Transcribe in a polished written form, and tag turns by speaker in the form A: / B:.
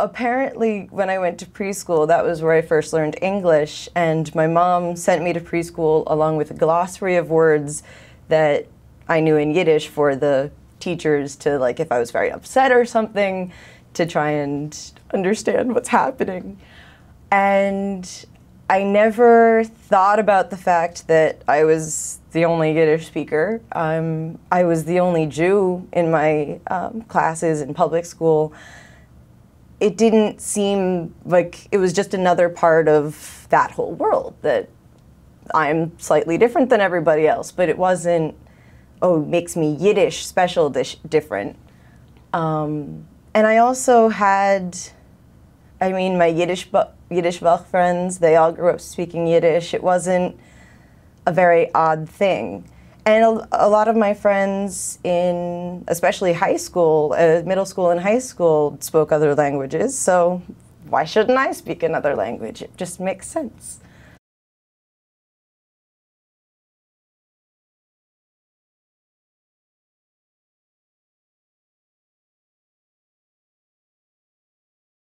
A: apparently, when I went to preschool, that was where I first learned English, and my mom sent me to preschool along with a glossary of words that I knew in Yiddish for the teachers to, like, if I was very upset or something, to try and understand what's happening. And I never thought about the fact that I was the only Yiddish speaker. I was the only Jew in my classes in public school. It didn't seem like it was just another part of that whole world, that I'm slightly different than everybody else, but it wasn't, oh, it makes me Yiddish special different. And I also had, I mean, my Yiddish Book friends, they all grew up speaking Yiddish. It wasn't a very odd thing. And a lot of my friends in, especially high school, middle school and high school, spoke other languages, so why shouldn't I speak another language? It just makes sense.